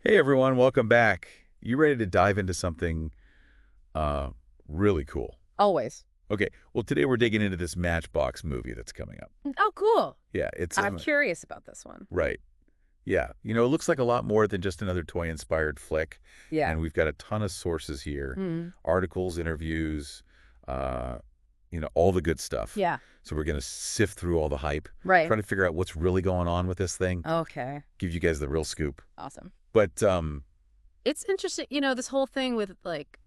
Hey everyone, welcome back. You ready to dive into something really cool? Always. Okay, well today we're digging into this Matchbox movie that's coming up. Oh, cool. Yeah, it's I'm curious about this one. right. Yeah, it looks like a lot more than just another toy-inspired flick. Yeah. And we've got a ton of sources here, articles, interviews, all the good stuff. Yeah. So we're gonna sift through all the hype, Right. try to figure out what's really going on with this thing, Okay. give you guys the real scoop. Awesome. But It's interesting, this whole thing with like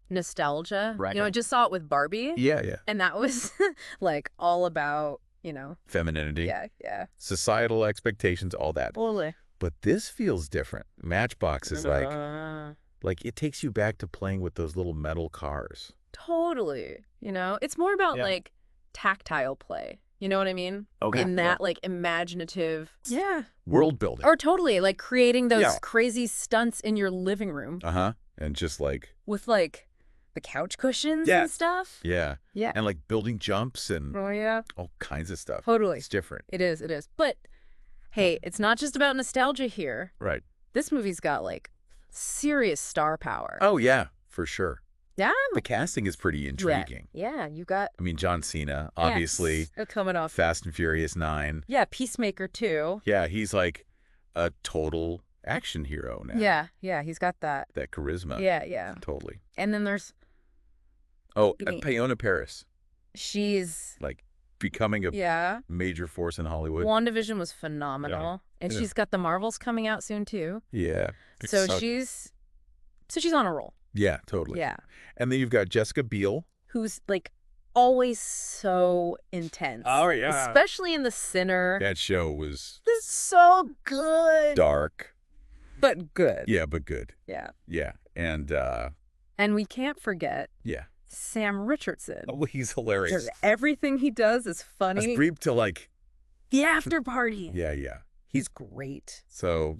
nostalgia. Right. I just saw it with Barbie. yeah, And that was like all about, femininity. Yeah. Societal expectations, all that. Totally. But this feels different. Matchbox is like it takes you back to playing with those little metal cars. Totally. It's more about like tactile play. You know what I mean? Okay. In that like imaginative. Yeah. World building. Or totally like creating those crazy stunts in your living room. Uh-huh. And just like With like the couch cushions and stuff. Yeah. Yeah. And like building jumps and Oh, yeah. all kinds of stuff. Totally. It's different. It is. But hey, it's not just about nostalgia here. Right. This movie's got like serious star power. Oh, yeah, for sure. Yeah. The casting is pretty intriguing. Yeah, you got. I mean, John Cena, obviously. Yes, coming off. Fast and Furious 9. Yeah, Peacemaker too. Yeah, he's like a total action hero now. Yeah, he's got that. That charisma. Yeah. Totally. And then there's. Oh, Teyonah Parris. She's. Like becoming a major force in Hollywood. WandaVision was phenomenal. Yeah. And she's got the Marvels coming out soon too. Yeah. So she's on a roll. Yeah, totally. Yeah. And then you've got Jessica Biel. Who's like always so intense. Oh, yeah. Especially in The Sinner. That show was This is so good. dark. But good. Yeah, but good. Yeah. Yeah. And we can't forget Sam Richardson. Oh, he's hilarious. Everything he does is funny. A brief to like The After Party. Yeah. He's great. So,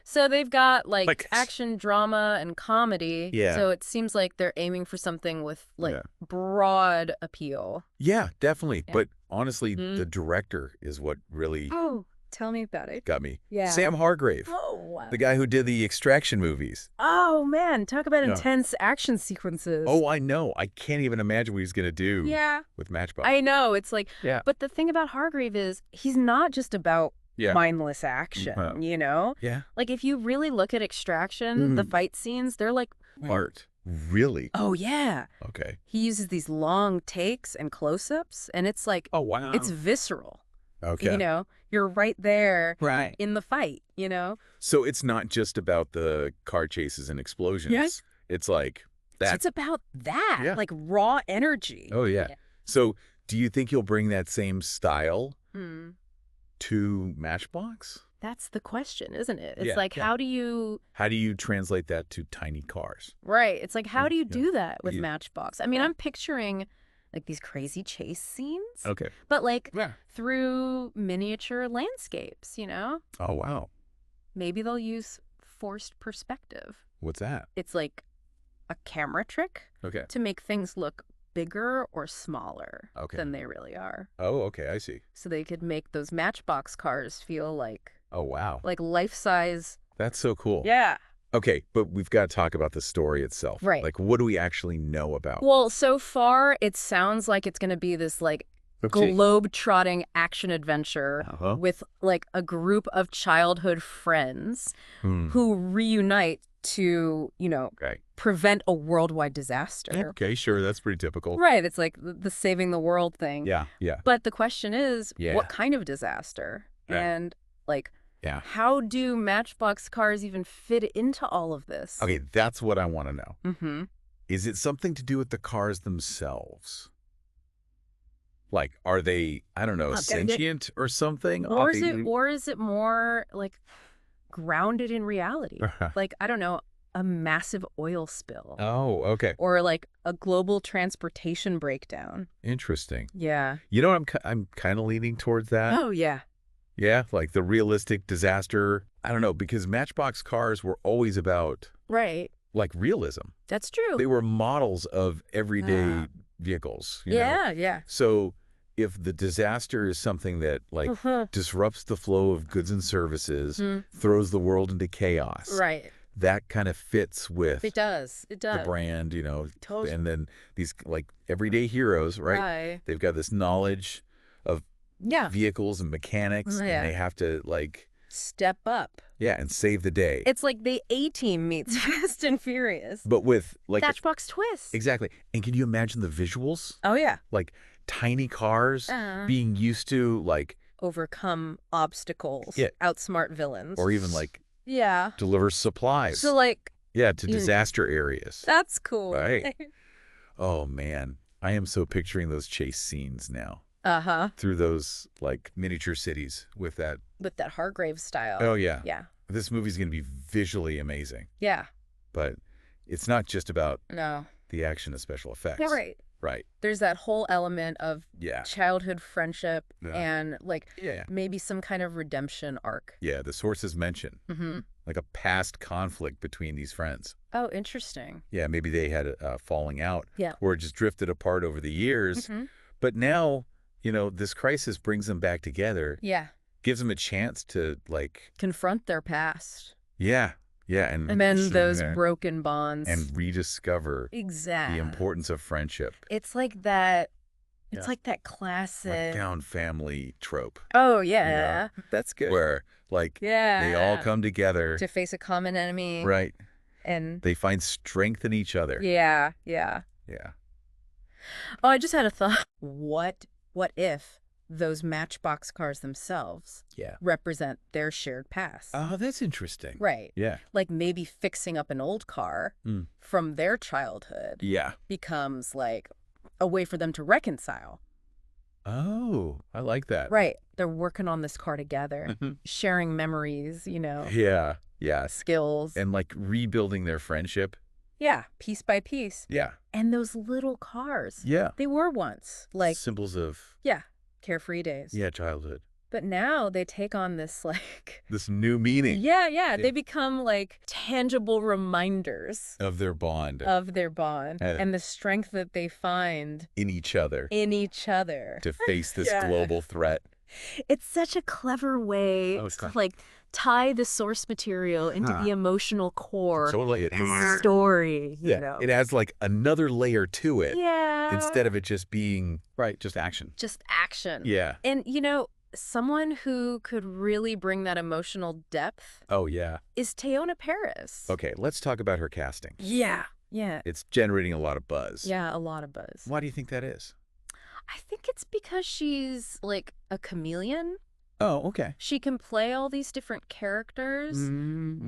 So they've got like action, drama, and comedy. Yeah. So it seems like they're aiming for something with like broad appeal. Yeah, definitely. Yeah. But honestly, the director is what really Tell me about it. got me. Yeah. Sam Hargrave. Oh, wow. The guy who did the Extraction movies. Oh, man. Talk about intense action sequences. Oh, I know. I can't even imagine what he's going to do with Matchbox. I know. It's like, Yeah. But the thing about Hargrave is he's not just about mindless action, Yeah. Like if you really look at Extraction, the fight scenes, they're like Art. Really? Oh, yeah. Okay. He uses these long takes and close-ups, and it's like, Oh, wow. it's visceral. Okay. You're right there Right. in the fight, So it's not just about the car chases and explosions. Yes. It's like that. It's about that, Yeah. like raw energy. Oh, yeah. So do you think you'll bring that same style Hmm. to Matchbox? That's the question, isn't it? It's Yeah, like, yeah. how do you... How do you translate that to tiny cars? Right. It's like, how do you Yeah. do that with Yeah. Matchbox? I mean, I'm picturing like these crazy chase scenes, Okay. but like Yeah. through miniature landscapes, Oh, wow. Maybe they'll use forced perspective. What's that? It's like a camera trick Okay. to make things look bigger or smaller Okay. than they really are. Oh, okay. I see. So they could make those Matchbox cars feel like Oh, wow. life-size. That's so cool. Yeah. Okay, but we've got to talk about the story itself. Right. Like, what do we actually know about? Well, so far it sounds like it's going to be this like globe-trotting action adventure with like a group of childhood friends who reunite to, prevent a worldwide disaster. Okay, sure. That's pretty typical. Right. It's like the saving the world thing. Yeah. But the question is, Yeah. what kind of disaster? Right. And like, Yeah. how do Matchbox cars even fit into all of this? Okay, that's what I want to know. Mm-hmm. Is it something to do with the cars themselves? Like, are they, I don't know, sentient or something? Or is it more like grounded in reality? Like, I don't know, a massive oil spill. Oh, okay. Or like a global transportation breakdown. Interesting. Yeah. I'm kind of leaning towards that. Oh, yeah. Yeah, like the realistic disaster. I don't know, because Matchbox cars were always about Right. like realism. That's true. They were models of everyday vehicles. you know? Yeah. So if the disaster is something that, like, disrupts the flow of goods and services, throws the world into chaos. Right. That kind of fits with it does. the brand, Totally. and then these, like, everyday heroes, right? Right. They've got this knowledge of vehicles and mechanics, and they have to, like... step up. Yeah, and save the day. It's like the A-Team meets Fast and Furious. But with, like... Matchbox twist. Exactly. And can you imagine the visuals? Oh, yeah. Like, tiny cars being used to, like... overcome obstacles. Yeah. Outsmart villains. Or even, like... yeah. deliver supplies. So, like... yeah, to disaster areas. That's cool. Right. Oh, man. I am so picturing those chase scenes now. Through those, like, miniature cities with that... with that Hargrave style. Oh, yeah. Yeah. This movie's going to be visually amazing. Yeah. But it's not just about no. the action and special effects. Yeah, right. Right. There's that whole element of childhood friendship and, like, maybe some kind of redemption arc. Yeah, the sources mention, like, a past conflict between these friends. Oh, interesting. Yeah, maybe they had a falling out. Yeah. Or it just drifted apart over the years. But now... this crisis brings them back together. Yeah. Gives them a chance to, like... confront their past. Yeah. Yeah. And mend those broken bonds. And rediscover the importance of friendship. It's like that... it's like that classic... letdown family trope. Oh, yeah. That's good. Where, like, they all come together... to face a common enemy. Right. And... they find strength in each other. Yeah. Yeah. Yeah. Oh, I just had a thought. What if those Matchbox cars themselves represent their shared past? Oh, that's interesting. Right. Yeah. Like maybe fixing up an old car from their childhood becomes like a way for them to reconcile. Oh, I like that. Right. They're working on this car together, sharing memories, Yeah. Yeah. Skills. And like rebuilding their friendship. Yeah, piece by piece. Yeah. And those little cars. Yeah. They were once like... symbols of... yeah, carefree days. Yeah, childhood. But now they take on this like... this new meaning. Yeah. They become like tangible reminders. Of their bond. And the strength that they find... in each other. To face this global threat. It's such a clever way to like... tie the source material into the emotional core totally. Of the story. You know? It adds like another layer to it. Yeah. Instead of it just being, just action. Just action. Yeah. And, someone who could really bring that emotional depth. Oh, yeah. Is Teyonah Parris. Okay, let's talk about her casting. Yeah. Yeah. It's generating a lot of buzz. Yeah, a lot of buzz. Why do you think that is? I think it's because she's like a chameleon. Oh, okay. She can play all these different characters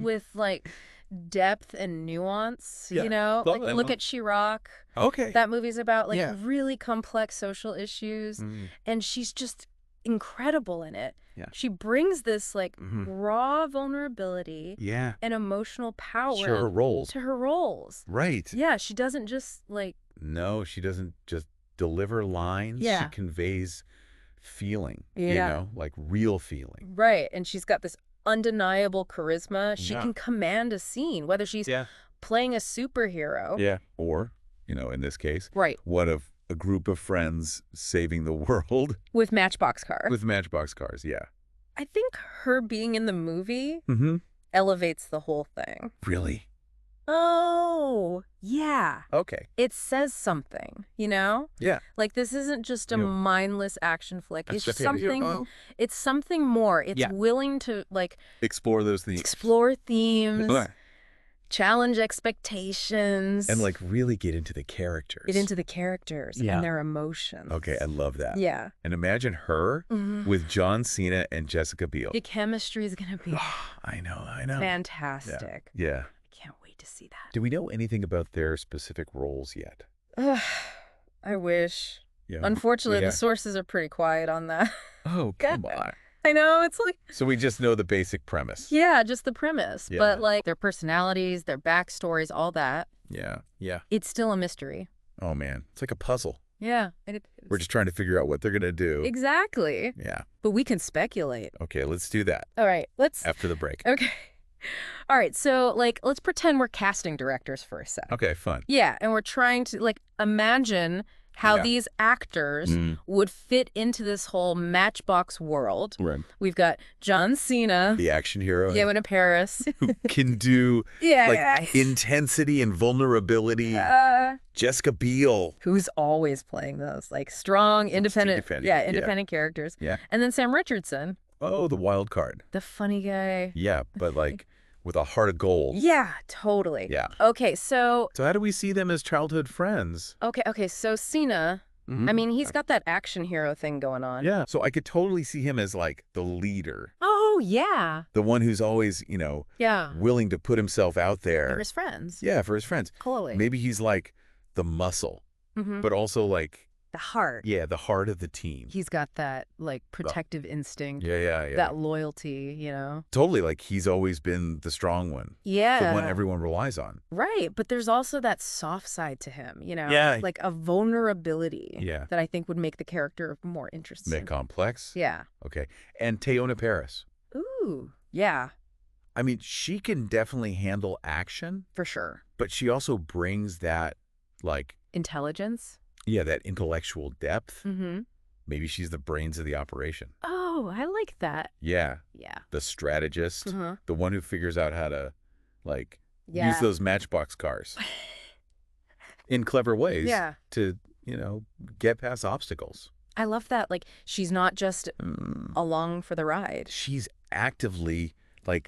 with, like, depth and nuance, Like, look at She-Rock. Okay. That movie's about, like, really complex social issues. And she's just incredible in it. Yeah. She brings this, like, raw vulnerability and emotional power to her roles. Right. Yeah, she doesn't just, like... no, she doesn't just deliver lines. Yeah. She conveys... feeling, like real feeling. Right. And she's got this undeniable charisma. She can command a scene, whether she's playing a superhero. Yeah. Or, in this case, one of a group of friends saving the world. With Matchbox cars. With Matchbox cars, yeah. I think her being in the movie elevates the whole thing. Really? Oh, yeah. Okay. It says something, Yeah. Like, this isn't just a mindless action flick. It's something, it's something more. It's willing to, like... explore those themes. Explore themes. Challenge expectations. And, like, really get into the characters. And their emotions. Okay, I love that. Yeah. And imagine her with John Cena and Jessica Biel. The chemistry is going to be... I know. Fantastic. Yeah. Can't wait to see that. Do we know anything about their specific roles yet? I wish. Yeah. Unfortunately, the sources are pretty quiet on that. Oh, come on. I know, it's like... so we just know the basic premise. Yeah, just the premise. Yeah. But, like, their personalities, their backstories, all that. Yeah. It's still a mystery. Oh, man. It's like a puzzle. Yeah. We're just trying to figure out what they're going to do. Exactly. Yeah. But we can speculate. Okay, let's do that. All right, let's... after the break. Okay. All right, so, like, let's pretend we're casting directors for a sec. Okay, fun. Yeah, and we're trying to, like, imagine how these actors would fit into this whole Matchbox world. Right. We've got John Cena, the action hero, Teyonah Parris, who can do intensity and vulnerability. Jessica Biel, who's always playing those like strong, independent characters. Yeah. And then Sam Richardson. Oh, the wild card. The funny guy. Yeah, but like with a heart of gold. Yeah, totally. Yeah. Okay, so how do we see them as childhood friends? Okay, so Cena, I mean, he's got that action hero thing going on. Yeah. So I could totally see him as like the leader. Oh, yeah. The one who's always, willing to put himself out there. For his friends. Yeah, for his friends. Totally. Maybe he's like the muscle, but also like the heart. Yeah, the heart of the team. He's got that like protective instinct. Yeah. That loyalty, Totally, like he's always been the strong one. Yeah. The one everyone relies on. Right, but there's also that soft side to him, Yeah. like a vulnerability Yeah. that I think would make the character more interesting. Make complex? Yeah. Okay. And Teyonah Parris. Ooh, yeah. I mean, she can definitely handle action. For sure. But she also brings that, like... intelligence? Yeah, that intellectual depth. Mm-hmm. Maybe she's the brains of the operation. Oh, I like that. Yeah. Yeah. The strategist. The one who figures out how to, like, use those Matchbox cars in clever ways to, get past obstacles. I love that. Like, she's not just along for the ride. She's actively... like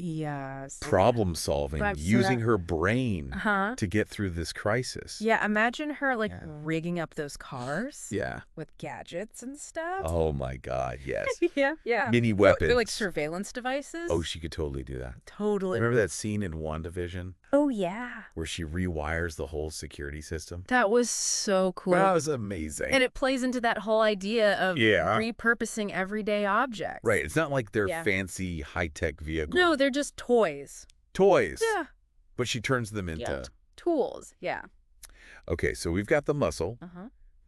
problem solving, using her brain to get through this crisis. Yeah, imagine her like rigging up those cars. Yeah. With gadgets and stuff. Oh my God, yes. yeah. Mini weapons. They're like surveillance devices. Oh, she could totally do that. Totally. Remember that scene in WandaVision? Oh, yeah. Where she rewires the whole security system? That was so cool. That was amazing. And it plays into that whole idea of repurposing everyday objects. Right. It's not like they're fancy high-tech vehicles. No, they're just toys. Toys. Yeah. But she turns them into... tools. Yeah. Okay, so we've got the muscle.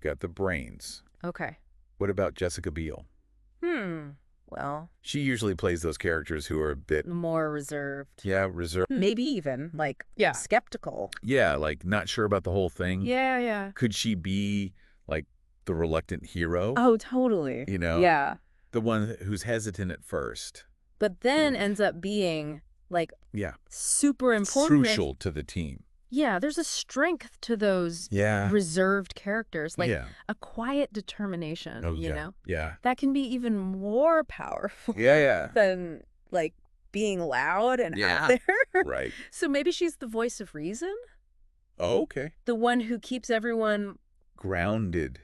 Got the brains. Okay. What about Jessica Biel? Well... she usually plays those characters who are a bit... more reserved. Yeah, reserved. Maybe even, like, skeptical. Yeah, like, not sure about the whole thing. Yeah. Could she be, like, the reluctant hero? Oh, totally. Yeah. The one who's hesitant at first. But then ends up being, like, super important. Crucial to the team. Yeah, there's a strength to those reserved characters, like a quiet determination, you know? Yeah. That can be even more powerful than, like, being loud and out there. Right. So maybe she's the voice of reason? Oh, okay. The one who keeps everyone... grounded.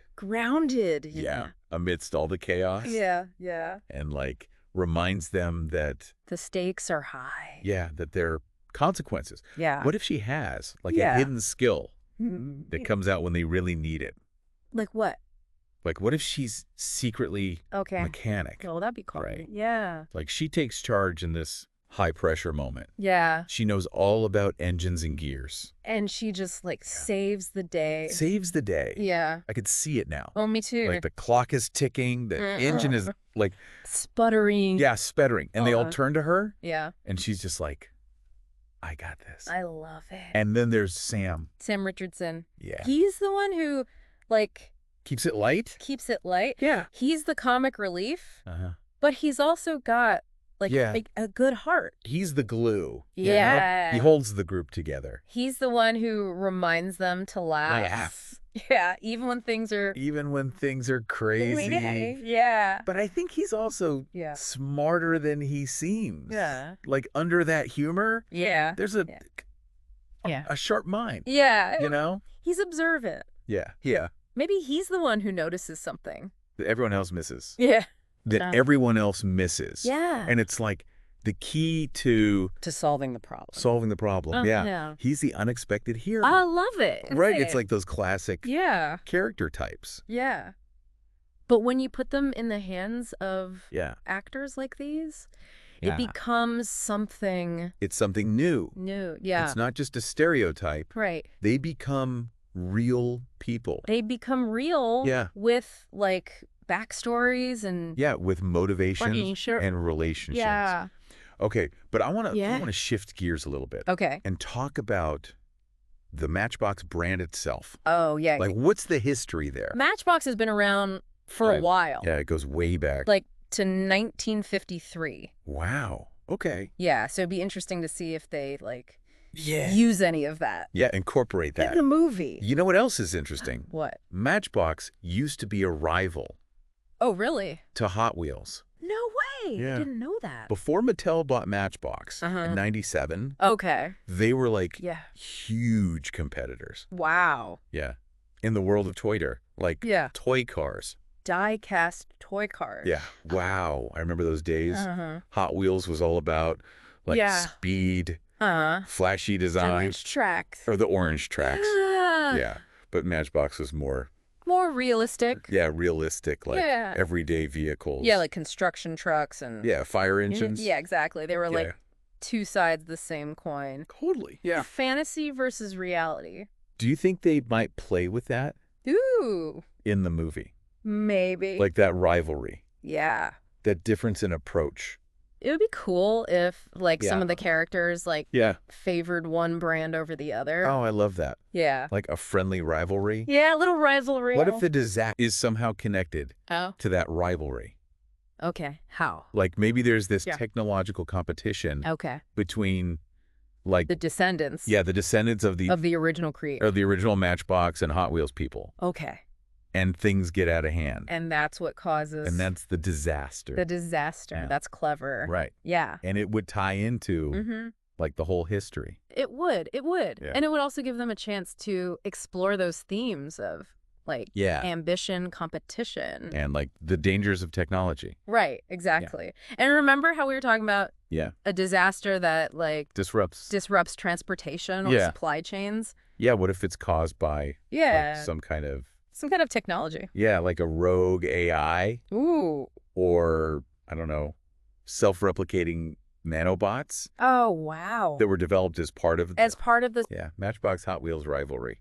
Yeah. Amidst all the chaos. Yeah. And, like, reminds them that... the stakes are high. Yeah, that they're... consequences. Yeah. What if she has like a hidden skill that comes out when they really need it? Like what? Like what if she's secretly mechanic? Oh, that'd be cool. Right. Yeah. Like she takes charge in this high pressure moment. Yeah. She knows all about engines and gears. And she just like saves the day. Saves the day. Yeah. I could see it now. Oh, me too. Like the clock is ticking, the engine is like sputtering. Yeah, sputtering. And they all turn to her. Yeah. And she's just like, I got this. I love it. And then there's Sam. Sam Richardson. Yeah. He's the one who, like... keeps it light? Keeps it light. Yeah. He's the comic relief. But he's also got, like a good heart. He's the glue. Yeah. He holds the group together. He's the one who reminds them to laugh. Yeah, even when things are crazy. Yeah. But I think he's also smarter than he seems. Yeah. Like under that humor, there's a sharp mind. Yeah. You know? He's observant. Yeah. Maybe he's the one who notices something that everyone else misses. Yeah. That everyone else misses. Yeah. And it's like the key to solving the problem. Yeah. He's the unexpected hero. I love it. Right. It's like those classic character types. Yeah. But when you put them in the hands of actors like these, it becomes something. It's something new. Yeah. It's not just a stereotype. Right. They become real people. They become real with like backstories and with motivations and relationships. Yeah. Okay, but I want to shift gears a little bit. Okay. And talk about the Matchbox brand itself. Oh, yeah. Like, what's the history there? Matchbox has been around for a while. Yeah, it goes way back. Like, to 1953. Wow. Okay. Yeah, so it'd be interesting to see if they, like, use any of that. Yeah, incorporate that. In the movie. You know what else is interesting? What? Matchbox used to be a rival. Oh, really? To Hot Wheels. No way. Yeah. I didn't know that. Before Mattel bought Matchbox in 97, okay, they were like huge competitors. Wow. Yeah. In the world of toy-ter, like toy cars. Die-cast toy cars. Yeah. Wow. I remember those days. Hot Wheels was all about like speed, flashy design. Orange tracks. Or the orange tracks. Yeah. But Matchbox was more realistic. Yeah, realistic, like everyday vehicles. Yeah, like construction trucks and... Yeah, fire engines. Yeah, exactly. They were like two sides of the same coin. Totally, yeah. Fantasy versus reality. Do you think they might play with that? Ooh. In the movie? Maybe. Like that rivalry. Yeah. That difference in approach. It would be cool if, like, some of the characters, like, favored one brand over the other. Oh, I love that. Yeah. Like a friendly rivalry. Yeah, a little rivalry. What if the disaster is somehow connected to that rivalry? Okay. How? Like, maybe there's this technological competition between, like... the descendants. Yeah, the descendants of the original creator. Or the original Matchbox and Hot Wheels people. Okay. And things get out of hand. And that's what causes... And that's the disaster. The disaster. Yeah. That's clever. Right. Yeah. And it would tie into, like, the whole history. It would. It would. Yeah. And it would also give them a chance to explore those themes of, like, ambition, competition. And, like, the dangers of technology. Right. Exactly. Yeah. And remember how we were talking about a disaster that, like... disrupts transportation or supply chains? Yeah. What if it's caused by like, some kind of technology. Yeah, like a rogue AI. Ooh. Or, I don't know, self-replicating nanobots. Oh, wow. That were developed as part of... the... Yeah, Matchbox Hot Wheels rivalry.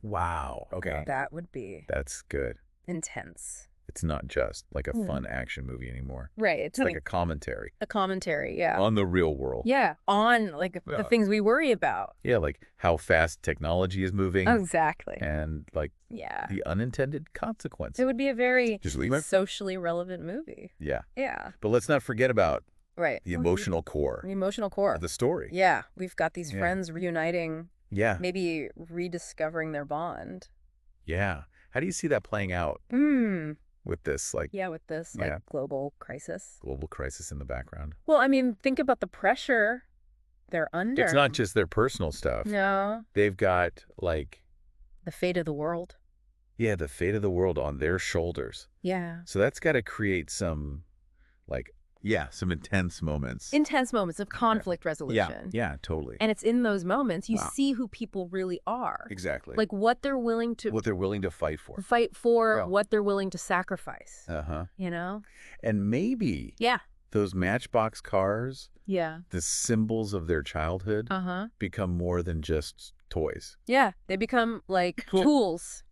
Wow. Okay. That would be... That's good. Intense. It's not just like a fun action movie anymore. Right. It's like a commentary. A commentary, yeah. On the real world. Yeah. On, like, the things we worry about. Yeah, like how fast technology is moving. Exactly. And, like, the unintended consequences. It would be a very socially relevant movie. Yeah. Yeah. But let's not forget about the emotional core. The emotional core. Of the story. Yeah. We've got these friends reuniting. Yeah. Maybe rediscovering their bond. Yeah. How do you see that playing out? With this, like... Yeah, with this, like, global crisis. Global crisis in the background. Well, I mean, think about the pressure they're under. It's not just their personal stuff. No. They've got, like... the fate of the world. Yeah, the fate of the world on their shoulders. Yeah. So that's got to create some, like... Yeah, some intense moments. Intense moments of conflict resolution. Yeah, totally. And it's in those moments you see who people really are. Exactly. Like what they're willing to... what they're willing to fight for. What they're willing to sacrifice. You know? And maybe... those Matchbox cars... the symbols of their childhood... become more than just toys. Yeah, they become, like, tools.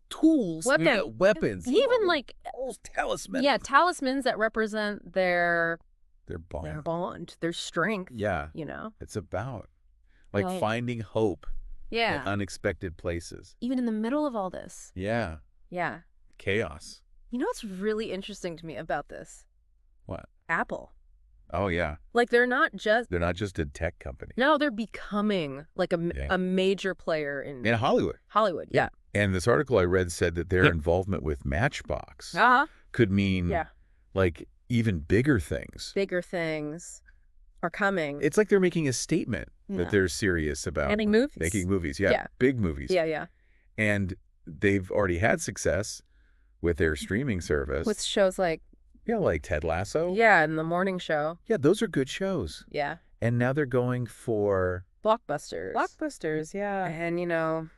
Weapons. Even, like... talismans. Yeah, talismans that represent their bond, their strength. Yeah. You know? It's about, like, finding hope in unexpected places. Even in the middle of all this. Yeah. Yeah. Chaos. You know what's really interesting to me about this? What? Apple. Oh, yeah. Like, they're not just a tech company. No, they're becoming, like, a major player in Hollywood. Hollywood, yeah. And this article I read said that their involvement with Matchbox could mean, like, even bigger things. Bigger things are coming. It's like they're making a statement that they're serious about making movies. Big movies. Yeah. And they've already had success with their streaming service. With shows like... yeah, like Ted Lasso. Yeah, and The Morning Show. Yeah, those are good shows. Yeah. And now they're going for... blockbusters, yeah. And, you know,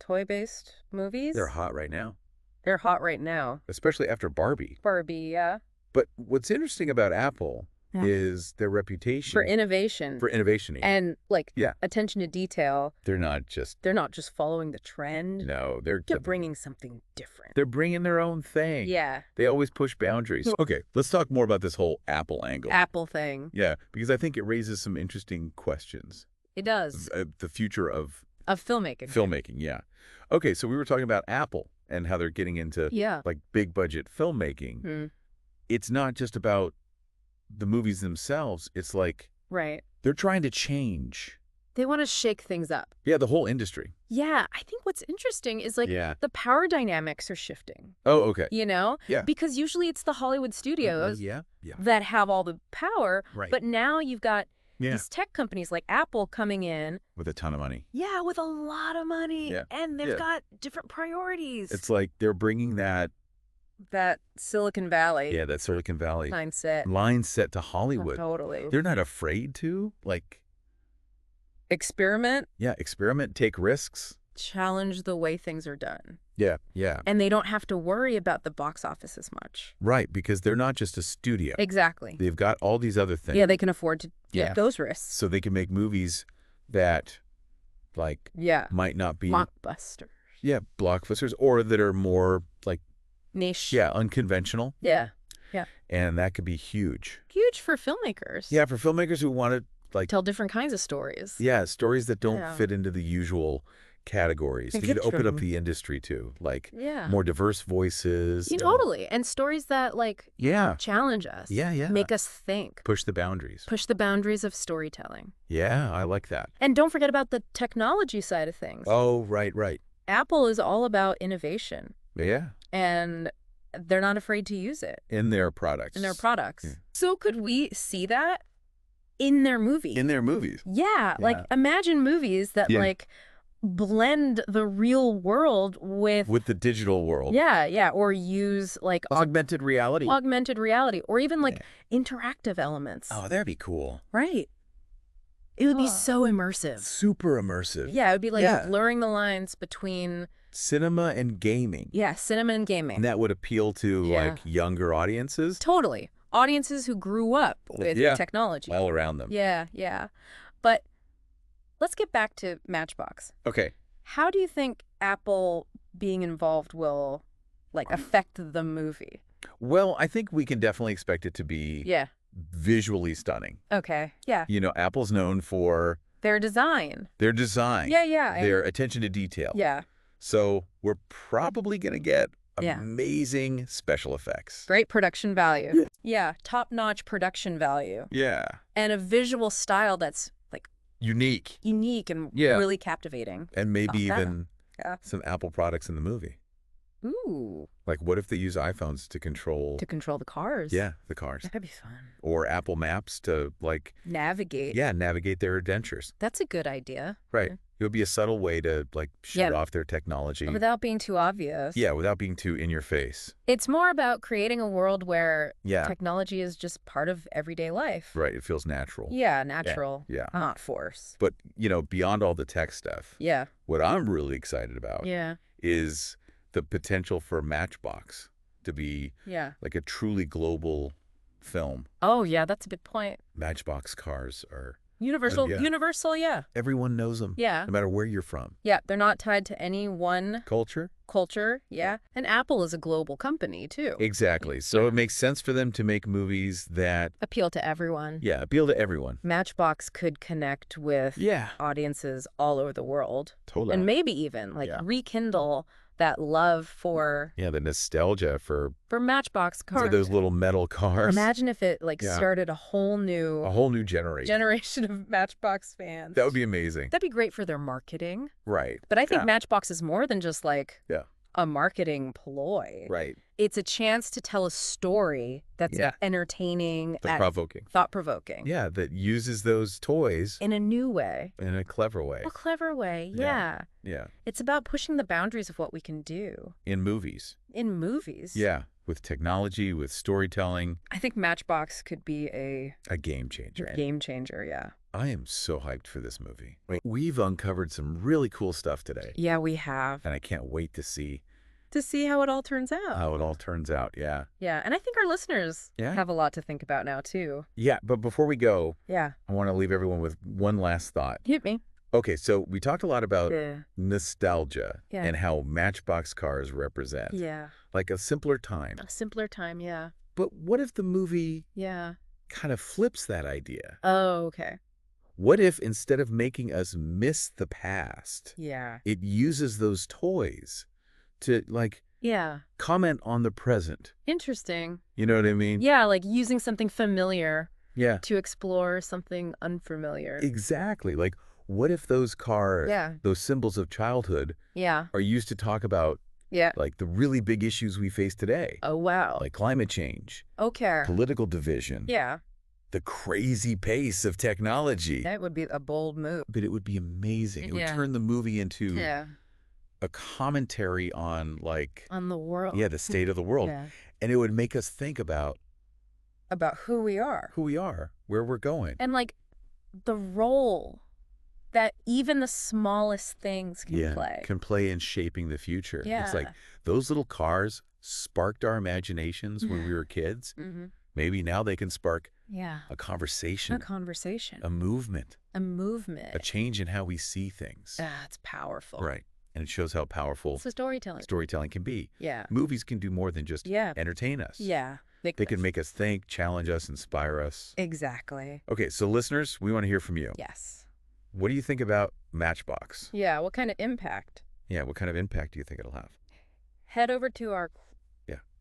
toy-based movies. They're hot right now. Especially after Barbie. Yeah. But what's interesting about Apple is their reputation. For innovation. And, like, attention to detail. They're not just following the trend. No, they're bringing something different. They're bringing their own thing. Yeah. They always push boundaries. Okay, let's talk more about this whole Apple angle. Apple thing. Yeah, because I think it raises some interesting questions. It does. The future of Of filmmaking. Filmmaking, yeah. Okay, so we were talking about Apple and how they're getting into like big budget filmmaking. It's not just about the movies themselves. It's like they're trying to change. They want to shake things up. Yeah, the whole industry. Yeah, I think what's interesting is like the power dynamics are shifting. Oh, okay. You know? Yeah. Because usually it's the Hollywood studios that have all the power. Right. But now you've got these tech companies like Apple coming in. With a ton of money. Yeah, with a lot of money. Yeah. And they've got different priorities. It's like they're bringing that Silicon Valley. Yeah, that Silicon Valley. Mindset to Hollywood. Totally. They're not afraid to, like... Experiment. Yeah, experiment, take risks. Challenge the way things are done. Yeah, yeah. And they don't have to worry about the box office as much. Right, because they're not just a studio. Exactly. They've got all these other things. Yeah, they can afford to take those risks. So they can make movies that, like, might not be... Blockbusters. Yeah, blockbusters, or that are more, like... Niche. Yeah, unconventional. Yeah, yeah. And that could be huge. Huge for filmmakers. Yeah, for filmmakers who want to, like... Tell different kinds of stories. Yeah, stories that don't fit into the usual categories. You could open up the industry too, like more diverse voices. Totally. And stories that like challenge us. Yeah. Make us think. Push the boundaries. Push the boundaries of storytelling. Yeah, I like that. And don't forget about the technology side of things. Oh, right. Apple is all about innovation. Yeah. And they're not afraid to use it. In their products. Yeah. So could we see that in their movies? In their movies. Yeah. Like imagine movies that like blend the real world with the digital world. Yeah. Or use like augmented reality. Or even like interactive elements. Oh, that'd be cool. Right. It would be so immersive. Super immersive. Yeah, it would be like blurring the lines between cinema and gaming. Yeah, cinema and gaming. And that would appeal to like younger audiences. Totally. Audiences who grew up with technology. All around them. Yeah. But let's get back to Matchbox. Okay. How do you think Apple being involved will like affect the movie? Well, I think we can definitely expect it to be visually stunning. Okay. Yeah. Apple's known for their design. Yeah. Their attention to detail. Yeah. So we're probably going to get amazing special effects. Great production value. Yeah. Top-notch production value. Yeah. And a visual style that's like unique and really captivating. And maybe even some Apple products in the movie. Ooh. Like what if they use iPhones to control the cars? Yeah, the cars. That'd be fun. Or Apple Maps to like navigate. Yeah, navigate their adventures. That's a good idea. Right. It would be a subtle way to like show off their technology. Without being too obvious. Yeah, without being too in your face. It's more about creating a world where technology is just part of everyday life. Right. It feels natural. Yeah, natural. Yeah. Not forced. But, beyond all the tech stuff. Yeah. What I'm really excited about is the potential for Matchbox to be like a truly global film. Oh, yeah, that's a good point. Matchbox cars are... Universal, yeah. Everyone knows them. Yeah. No matter where you're from. Yeah, they're not tied to any one... Culture, yeah. And Apple is a global company, too. Exactly. So it makes sense for them to make movies that... appeal to everyone. Yeah, appeal to everyone. Matchbox could connect with audiences all over the world. Totally. And maybe even, rekindle that love for... Yeah, the nostalgia for Matchbox cars. For those little metal cars. Imagine if it, started a whole new generation. Generation of Matchbox fans. That would be amazing. That'd be great for their marketing. Right. But I think Matchbox is more than just, a marketing ploy. Right. It's a chance to tell a story that's entertaining. Thought-provoking. Yeah, that uses those toys. In a new way. In a clever way. A clever way, yeah. Yeah. It's about pushing the boundaries of what we can do. In movies. Yeah, with technology, with storytelling. I think Matchbox could be a game changer. Yeah. I am so hyped for this movie. We've uncovered some really cool stuff today. Yeah, we have. And I can't wait to see how it all turns out. Yeah. Yeah, and I think our listeners have a lot to think about now, too. Yeah, but before we go, I want to leave everyone with one last thought. Hit me. Okay, so we talked a lot about nostalgia and how Matchbox cars represent. Yeah. Like a simpler time. Yeah. But what if the movie kind of flips that idea? Oh, okay. What if instead of making us miss the past, it uses those toys to, like, comment on the present? Interesting. You know what I mean? Yeah, like using something familiar to explore something unfamiliar. Exactly. Like, what if those those symbols of childhood are used to talk about like the really big issues we face today? Oh, wow. Like climate change. Okay. Political division. The crazy pace of technology. That would be a bold move. But it would be amazing. It would turn the movie into a commentary on, like... on the world. Yeah, the state of the world. And it would make us think about who we are. Who we are, where we're going. And, like, the role that even the smallest things can play. Can play in shaping the future. Yeah. It's like those little cars sparked our imaginations when we were kids. Maybe now they can spark a conversation. A conversation. A movement. A movement. A change in how we see things. It's powerful. Right. And it shows how powerful storytelling can be. Yeah. Movies can do more than just entertain us. Yeah. They can make us think, challenge us, inspire us. Exactly. Okay, so listeners, we want to hear from you. Yes. What do you think about Matchbox? Yeah, what kind of impact? Yeah, what kind of impact do you think it'll have? Head over to our...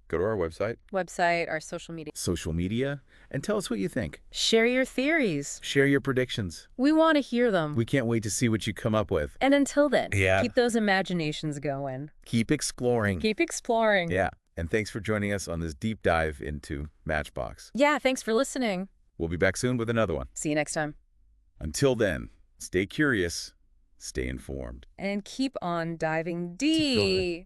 Go to our website. Our social media. Social media. And tell us what you think. Share your theories. Share your predictions. We want to hear them. We can't wait to see what you come up with. And until then, keep those imaginations going. Keep exploring. Keep exploring. Yeah. And thanks for joining us on this deep dive into Matchbox. Yeah, thanks for listening. We'll be back soon with another one. See you next time. Until then, stay curious, stay informed. And keep on diving deep.